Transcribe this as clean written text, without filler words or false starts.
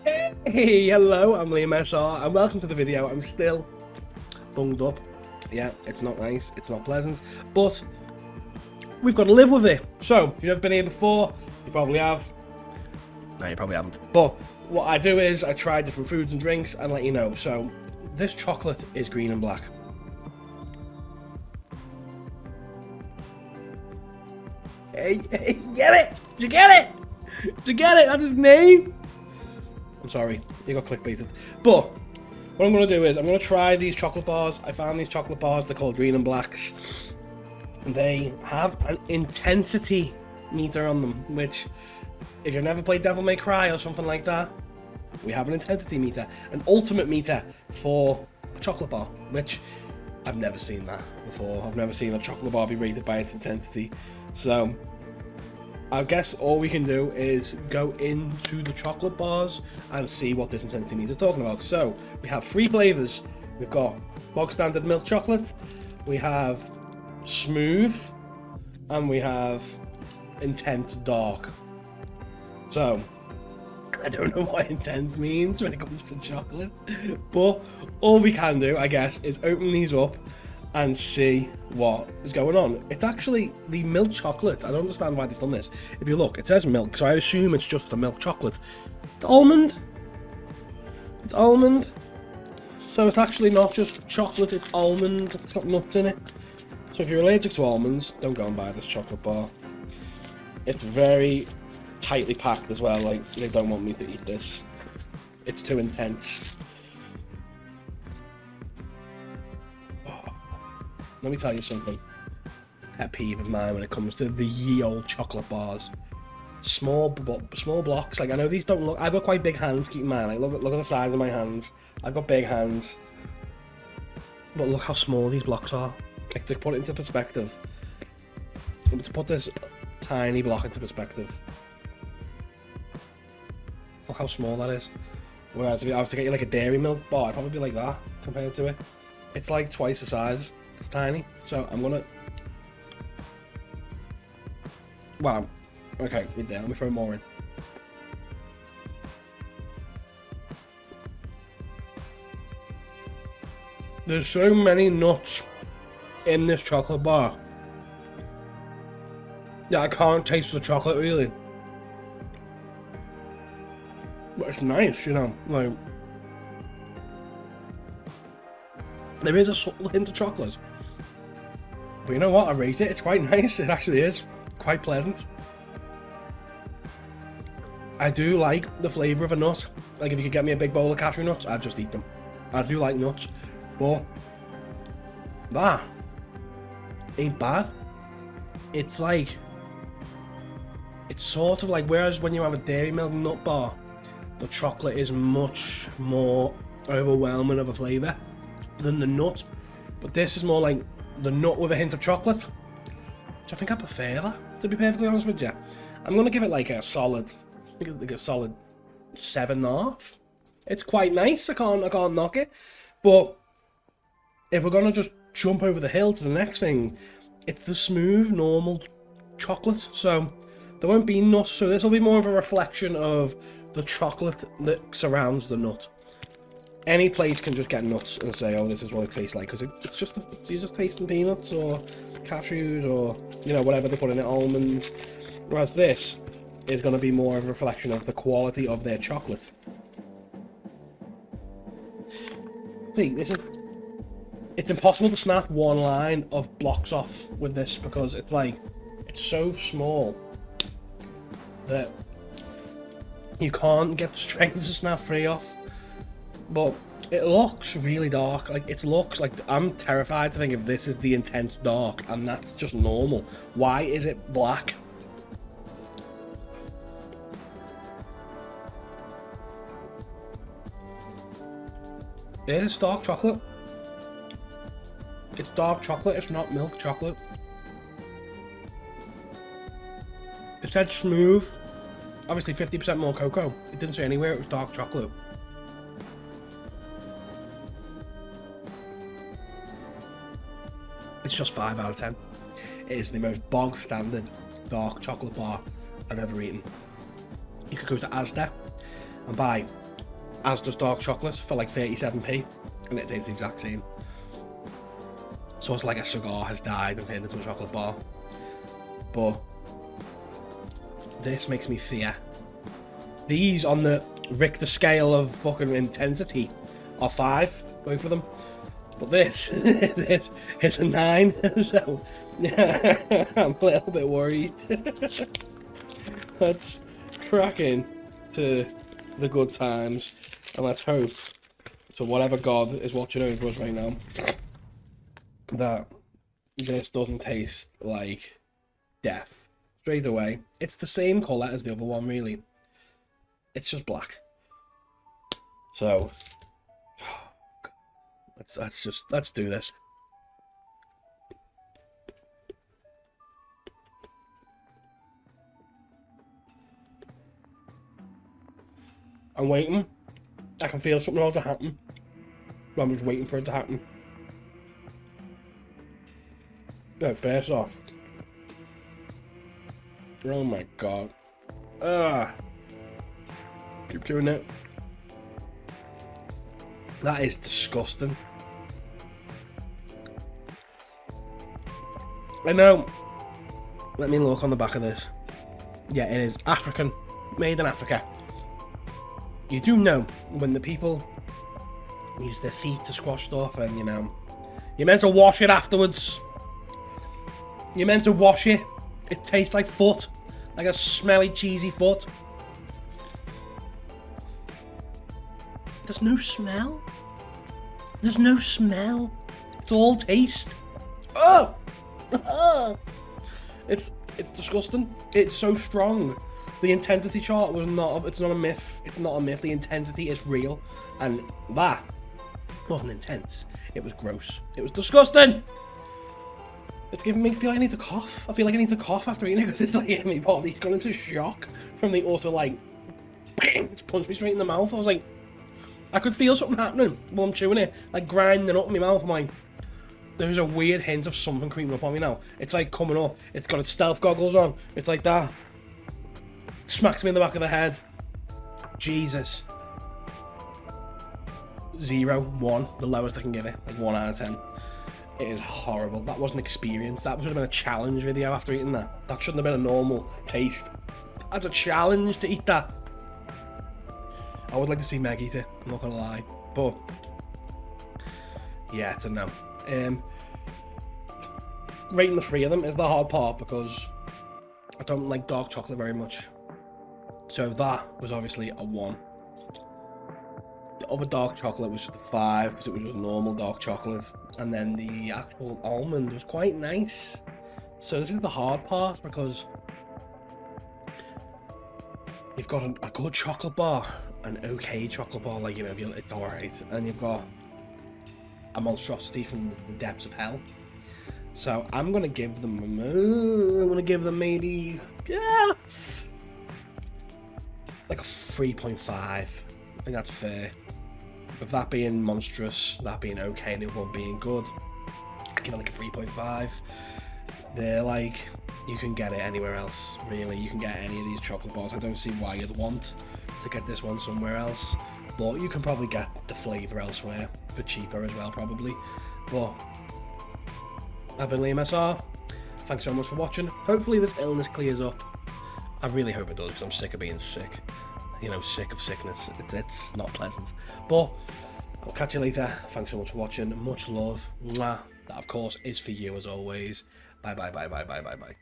Hey, hello, I'm Liam SR, and welcome to the video. I'm still bunged up. Yeah, it's not nice, it's not pleasant, but we've got to live with it. So, if you've never been here before, you probably have. No, you probably haven't. But what I do is I try different foods and drinks and let you know. So, this chocolate is green and black. Hey, get it? Did you get it? Did you get it? That's his name. I'm sorry, you got clickbaited. But what I'm going to do is I'm going to try these chocolate bars. I found these chocolate bars, they're called Green and Blacks. They have an intensity meter on them, which, if you've never played Devil May Cry or something like that, we have an intensity meter, an ultimate meter for a chocolate bar, which I've never seen that before. I've never seen a chocolate bar be rated by its intensity. So I guess all we can do is go into the chocolate bars and see what this intensity meter is talking about. So we have 3 flavors. We've got bog standard milk chocolate, we have smooth, and we have intense dark. So I don't know what intense means when it comes to chocolate, but all we can do, I guess, is open these up and see what is going on. It's actually the milk chocolate. I don't understand why they've done this. If you look, it says milk, so I assume it's just the milk chocolate. It's almond. It's almond. So it's actually not just chocolate, it's almond. It's got nuts in it. So if you're allergic to almonds, don't go and buy this chocolate bar. It's very tightly packed as well, like they don't want me to eat this. It's too intense. Let me tell you something. Pet peeve of mine when it comes to the ye old chocolate bars. Small blocks. Like, I know these don't look. I've got quite big hands. Keep in mind. Like, look at the size of my hands. I've got big hands. But look how small these blocks are. Like, to put it into perspective. To put this tiny block into perspective. Look how small that is. Whereas if I was to get you like a dairy milk bar, it'd probably be like that compared to it. It's like twice the size. It's tiny, so I'm gonna. Wow. Okay, wait there. Let me throw more in. There's so many nuts in this chocolate bar. Yeah, I can't taste the chocolate really. But it's nice, you know. Like, there is a subtle hint of chocolate. But you know what? I rate it. It's quite nice. It actually is. Quite pleasant. I do like the flavour of a nut. Like, if you could get me a big bowl of cashew nuts, I'd just eat them. I do like nuts. But that ain't bad. It's like, it's sort of like, whereas when you have a dairy milk nut bar, the chocolate is much more overwhelming of a flavour than the nut. But this is more like the nut with a hint of chocolate, which I think I prefer that, to be perfectly honest with you. I'm going to give it like a solid, I think like a solid 7.5. It's quite nice, I can't knock it. But if we're going to just jump over the hill to the next thing, it's the smooth, normal chocolate. So there won't be nuts, so this will be more of a reflection of the chocolate that surrounds the nut. Any place can just get nuts and say, oh, this is what it tastes like, because it's just, you're just tasting peanuts or cashews or, you know, whatever they put in it, almonds. Whereas this is going to be more of a reflection of the quality of their chocolate. See, it's impossible to snap one line of blocks off with this, because it's like, it's so small that you can't get the strength to snap 3 off. But it looks really dark. Like, it looks like, I'm terrified to think if this is the intense dark and that's just normal. Why is it black? It is dark chocolate. It's dark chocolate, it's not milk chocolate. It said smooth. Obviously 50% more cocoa. It didn't say anywhere it was dark chocolate. It's just 5 out of 10. It is the most bog standard dark chocolate bar I've ever eaten. You could go to Asda and buy as does dark chocolate for like 37p, and it tastes the exact same. So it's like a cigar has died and turned into a chocolate bar. But this makes me fear. These on the Richter scale of fucking intensity are 5, both of them. But this, this is a 9, so yeah, I'm a little bit worried. Let's crack in to the good times, and let's hope to whatever God is watching over us right now that this doesn't taste like death straight away. It's the same colour as the other one, really. It's just black. So let's do this. I'm waiting. I can feel something about to happen. But I'm just waiting for it to happen. No, first off. Oh my god. Keep doing it. That is disgusting. I know. Let me look on the back of this. Yeah, it is African. Made in Africa. You do know when the people use their feet to squash stuff and, you know, you're meant to wash it afterwards. You're meant to wash it. It tastes like foot. Like a smelly, cheesy foot. There's no smell. There's no smell. It's all taste. Oh! It's disgusting. It's so strong. The intensity chart was not. It's not a myth. It's not a myth. The intensity is real, and that wasn't intense. It was gross. It was disgusting. It's giving me feel like I need to cough. I feel like I need to cough after eating it because it's like my body's gone into shock from the utter like. It's punched me straight in the mouth. I was like, I could feel something happening while I'm chewing it, like grinding up in my mouth. I'm like, there's a weird hint of something creeping up on me now. It's like coming up. It's got its stealth goggles on. It's like that. Smacks me in the back of the head. Jesus. 0, 1, the lowest I can give it. Like 1 out of 10. It is horrible. That wasn't experience. That should have been a challenge video after eating that. That shouldn't have been a normal taste. That's a challenge to eat that. I would like to see Meg eat it. I'm not gonna lie. But yeah, it's a no. Rating the 3 of them is the hard part because I don't like dark chocolate very much. So that was obviously a 1. The other dark chocolate was just a 5 because it was just normal dark chocolate. And then the actual almond was quite nice. So this is the hard part because you've got a good chocolate bar, an okay chocolate bar, like, you know, it's alright. And you've got a monstrosity from the depths of hell. So I'm going to give them, maybe, yeah, like a 3.5. I think that's fair. With that being monstrous, that being okay, and the other one being good, I give it like a 3.5. They're like, you can get it anywhere else, really. You can get any of these chocolate bars. I don't see why you'd want to get this one somewhere else. But you can probably get the flavour elsewhere for cheaper as well, probably. But I've been Liam SR. Thanks so much for watching. Hopefully this illness clears up. I really hope it does, because I'm sick of being sick. You know, sick of sickness. It's not pleasant. But I'll catch you later. Thanks so much for watching. Much love. Mwah. That, of course, is for you as always. Bye, bye, bye, bye, bye, bye, bye.